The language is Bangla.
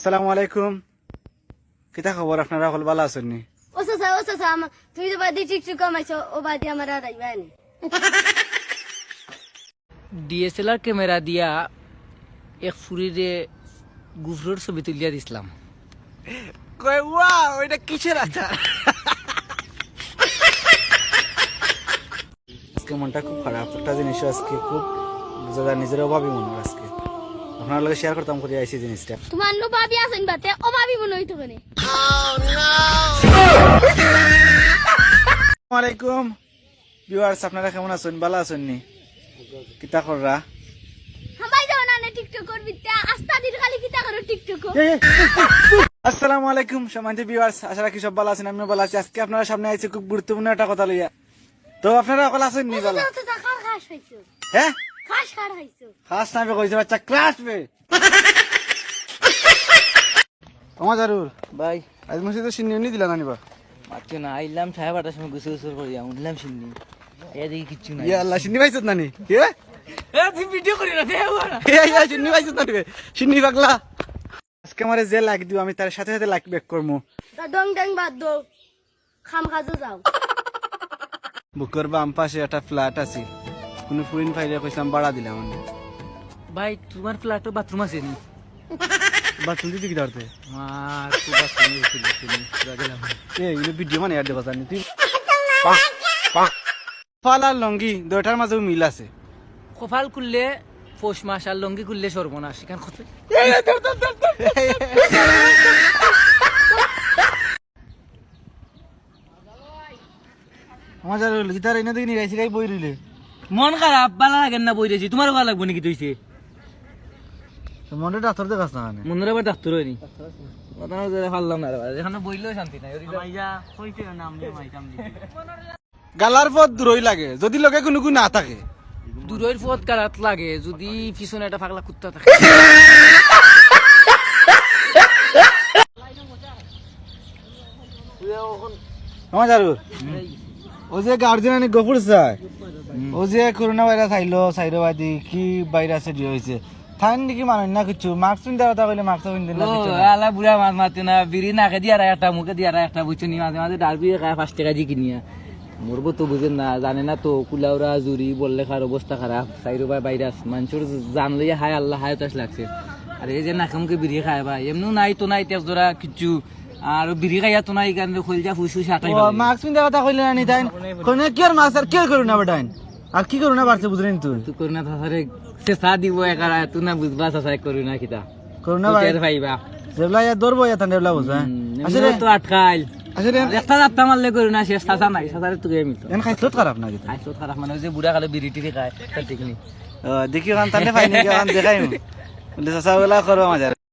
আসসালামু আলাইকুম। কিতা খবর, আপনারা সকল ভালো আছেন নি? ও চাচা তুমি তো বাদি টিকটক কামাইছো, ও বাদি আমার আর আইবা নি। ডিএসএলআর ক্যামেরা দিয়া এক ফুরিরে গুফরোর ছবি তুলিয়া দিছিলাম। কই ওয়াও, এটা কিসের আচার? আজকে মনটা খুব খারাপ, একটা জিনিস আজকে খুব যারা নিজের অভাবী মনে হয়। আজকে আপনার লগে শেয়ার করতাম করে আইছি জিনিসটা। তোমার নো ভাবি আছেন বাতে, ও ভাবি মনে হইতো কেন? আসসালামু আলাইকুম ভিউয়ার্স, আপনারা কেমন আছেন? ভালো আছেন নি? কিতা কররা? হামাই যাও না টিকটক করবি তে আস্তা দিন খালি কিতা করো টিকটক। আসসালামু আলাইকুম সম্মানিত ভিউয়ার্স, আশা রাখি সব ভালো আছেন, আমিও ভালো আছি। আজকে আপনারা সামনে আইছি খুব গুরুত্বপূর্ণ একটা কথা লইয়া। তো আপনারা সকল আছেন নি? ভালো? চাচা খার খাস খাইছো, হ্যাঁ খাস খাইছো। খাস নামে কইছে বাচ্চা ক্লাস পে। আমার জারুর ভাই আজ মসজিদে সিন্নি দিলা না নিবা? মাত্র না আইলাম 8:30টার সময় গুছু গুছু করিয়া উঠলাম সিন্নি, এ দেখি কিচ্ছু নাই। ইয়া আল্লাহ, সিন্নি পাইছত না নি? কে তুই ভিডিও করি না ইয়া সিন্নি পাইছত না নিবে? সিন্নি পাগলা আজকে আমারে যে লাইক দিও আমি তার সাথে সাথে লাইক ব্যাক করমু। তা ডং ডং বাদ দাও, খাম খাজো যাও। বুকের বাম পাশে একটা ফ্ল্যাট আছে, কোনো ফুরিন ফাইলে কইলাম ভাড়া দিলাম আমি। ভাই তোমার ফ্ল্যাটে বাথরুম আছে নি? বাথরুম দিতে কি ধরতে? মার তো বাথরুমে উঠিল তুমি পুরা গেলাম। এগুলো ভিডিও মানে আর দেখা জানি তুই ফাল আর লঙ্গি দুটার মাঝেও মিল আছে। কপাল খুললে পৌষ মাস আর লঙ্গি খুললে সর্বনাশ, সেখান কত আমার যার গিটার এনে দেখি নিরাইছি গাই বই রইলে মন খারাপ, ভালো লাগে না বই রয়েছি। তোমারও ভালো লাগবো নাকি? তুইছে মনে ডাক্তার দেখাস না মানে মনের আবার ডাক্তার হয়নি, পারলাম না এখানে বইলেও শান্তি নাই। গালার পথ দূরই লাগে যদি লগে কোনো না থাকে। দূরের পথ কারাত লাগে যদি পিছনে একটা পাগলা কুত্তা থাকে। আমার জারুর ও যে গার্জেন আনি গফুর চায়, ও যে করোনা ভাইরাস আইলো সাইরোবাদী কি ভাইরাস হয়েছে থাইন নাকি মানুষ না কিছু মাস্ক পিনতে কথা কইলে মাস্ক পিনতে না কিছু না। আলা বুড়া মাছ মারতে না, বিড়ি নাকে দিয়ে আর একটা মুখে দিয়ে আর একটা বুঝছো নি, মাঝে মাঝে ডারবি খায় 5 টাকা দিয়ে কিনিয়া। মরবো তো বুঝেন না, জানে না তো কুলাউরা জুরি বললে খার অবস্থা খারাপ। সাইরোবা ভাইরাস মানুষের জানলে হায় আল্লাহ হায় তাস লাগছে। আর এই যে নাকামকে বিড়ি খায় ভাই, এমনিও নাই তো নাই তেজ ধরা কিছু, আর বিড়ি খাইয়া তো নাই কারণে খোলজা ফুসফুস আটাই মাস্ক পিনতে কথা কইলে না নি তাইন কোনে কি আর মাস্ক আর কি করুনা বেটাইন আর কি করুনা বাড়ছে বুঝলেন তুই? তুই করোনা থাসারে সে সা দিব একারা তুই না বুঝবা সাসাই করোনা কিতা করুনা টের পাইবা। যেবলা ইয়া দরবো ইয়া তান দেবলা বুঝা আসলে তো আটকাইল আসলে একটা রাত্তা মারলে করোনা শেষ সাসা নাই, সাসারে তুই আমি তো এন খাইছত খারাপ না কিন্তু আইসো খারাপ মানে ওই যে বুড়া কালে বিড়ি টিড়ি খায় তা ঠিক নেই। দেখি কান তানে ফাইনি কান দেখাইম বলে সাসা ওলা করো আমাদের